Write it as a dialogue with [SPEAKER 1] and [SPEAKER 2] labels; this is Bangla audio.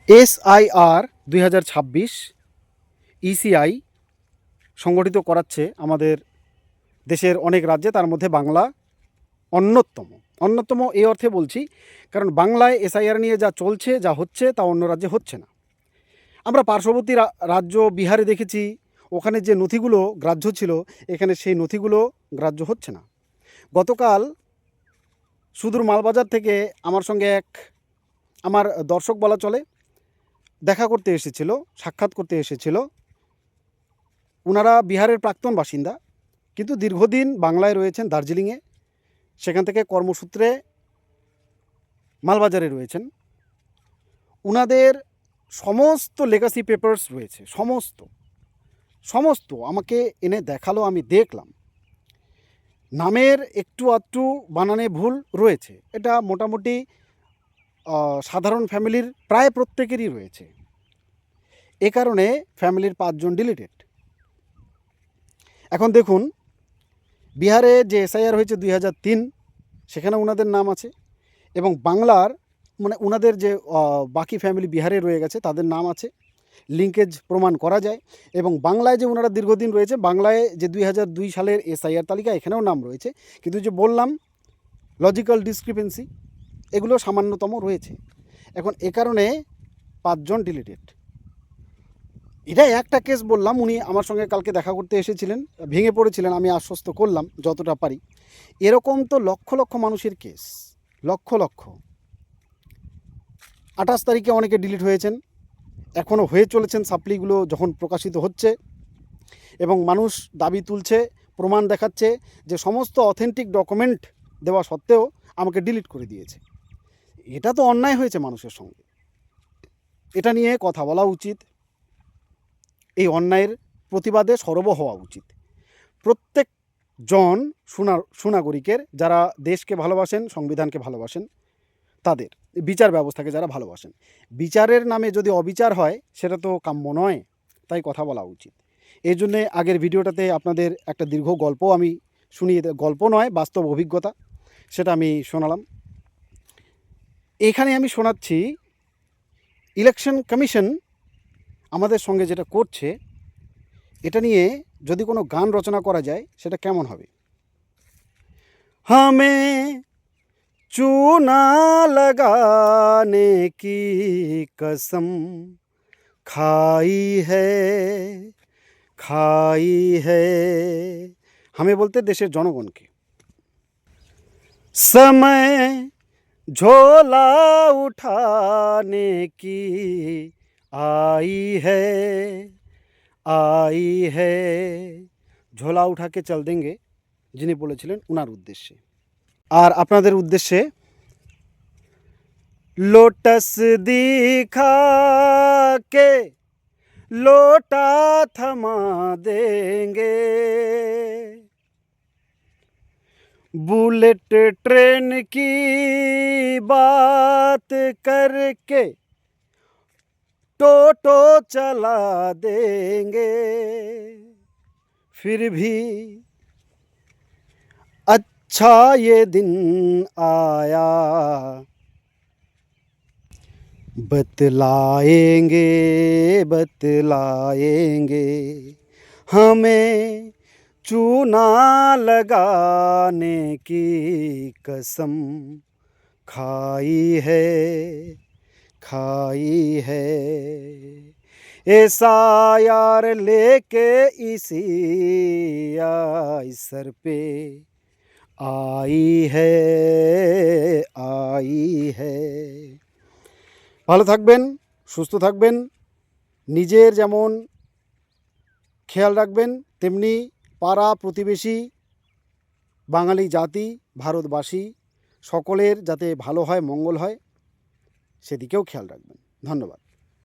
[SPEAKER 1] SIR 2026 ECI সংগঠিত করাচ্ছে আমাদের দেশের অনেক রাজ্যে, তার মধ্যে বাংলা অন্যতম এই অর্থে বলছি কারণ বাংলায় SIR নিয়ে যা চলছে, যা হচ্ছে, তা অন্য রাজ্যে হচ্ছে না। আমরা পার্শ্ববর্তী রাজ্য বিহারে দেখেছি, ওখানে যে নথিগুলো গ্রাহ্য ছিল, এখানে সেই নথিগুলো গ্রাহ্য হচ্ছে না। গতকাল সুদূর মালবাজার থেকে আমার সঙ্গে আমার দর্শক বলা চলে দেখা করতে এসেছিল, সাক্ষাৎ করতে এসেছিল। ওনারা বিহারের প্রাক্তন বাসিন্দা, কিন্তু দীর্ঘদিন বাংলায় রয়েছেন, দার্জিলিংয়ে। সেখান থেকে কর্মসূত্রে মালবাজারে রয়েছেন। ওনাদের সমস্ত লেগাসি পেপারস রয়েছে, সমস্ত আমাকে এনে দেখালো, আমি দেখলাম। নামের একটু আধটু বানানে ভুল রয়েছে, এটা মোটামুটি সাধারণ ফ্যামিলির প্রায় প্রত্যেকেরই রয়েছে। এ কারণে ফ্যামিলির 5 জন ডিলিটেড। এখন দেখুন, বিহারে যে SIR হয়েছে 2003, সেখানে ওনাদের নাম আছে, এবং বাংলার মানে ওনাদের যে বাকি ফ্যামিলি বিহারে রয়ে গেছে তাদের নাম আছে, লিঙ্কেজ প্রমাণ করা যায়। এবং বাংলায় যে ওনারা দীর্ঘদিন রয়েছে, বাংলায় যে 2002 সালের SIR তালিকা, এখানেও নাম রয়েছে, কিন্তু যে বললাম লজিক্যাল ডিসক্রিপেন্সি, এগুলো সামান্যতম রয়েছে। এখন এ কারণে 5 জন ডিলিটেড। এটা একটা কেস বললাম। উনি আমার সঙ্গে কালকে দেখা করতে এসেছিলেন, ভেঙে পড়েছিলেন, আমি আশ্বস্ত করলাম যতটা পারি। এরকম তো লক্ষ লক্ষ মানুষের কেস, লক্ষ 28 তারিখে অনেকে ডিলিট হয়েছেন, এখনও হয়ে চলেছেন। সাপ্লিগুলো যখন প্রকাশিত হচ্ছে এবং মানুষ দাবি তুলছে, প্রমাণ দেখাচ্ছে যে সমস্ত অথেন্টিক ডকুমেন্ট দেওয়া সত্ত্বেও আমাকে ডিলিট করে দিয়েছে, এটা তো অন্যায় হয়েছে মানুষের সঙ্গে। এটা নিয়ে কথা বলা উচিত, এই অন্যায়ের প্রতিবাদে সরব হওয়া উচিত। প্রত্যেকজন সুনাগরিকের, যারা দেশকে ভালোবাসেন, সংবিধানকে ভালোবাসেন, তাদের বিচার ব্যবস্থাকে যারা ভালোবাসেন, বিচারের নামে যদি অবিচার হয় সেটা তো কাম্য নয়, তাই কথা বলা উচিত। এই জন্যে আগের ভিডিওটাতে আপনাদের একটা দীর্ঘ গল্প আমি শুনিয়ে, গল্প নয়, বাস্তব অভিজ্ঞতা, সেটা আমি শোনালাম। এখানে আমি শোনাচ্ছি ইলেকশন কমিশন আমাদের সঙ্গে যেটা করছে, এটা নিয়ে যদি কোনো গান রচনা করা যায় সেটা কেমন হবে। हमें चूना लगाने की कसम খাই है। हमें বলতে দেশের জনগণকে। समय झोला उठाने की आई है। झोला उठा के चल देंगे যিনি বলেছিলেন ওনার উদ্দেশ্যে। আর আপনাদের উদ্দেশ্যে लोटस दिखा के लोटा थमा देंगे, बुलेट ट्रेन की बात करके टोटो चला देंगे, फिर भी अच्छा ये दिन आया, बतलाएंगे हमें चूना लगाने की कसम खाई है। ऐसा यार लेके इसी सर पे आई है। ভালো থাকবেন, সুস্থ থাকবেন, নিজের যেমন খেয়াল রাখবেন, তেমনি পাড়া প্রতিবেশী, বাঙালি জাতি, ভারতবাসী সকলের যাতে ভালো হয়, মঙ্গল হয়, সেদিকেও খেয়াল রাখবেন। ধন্যবাদ।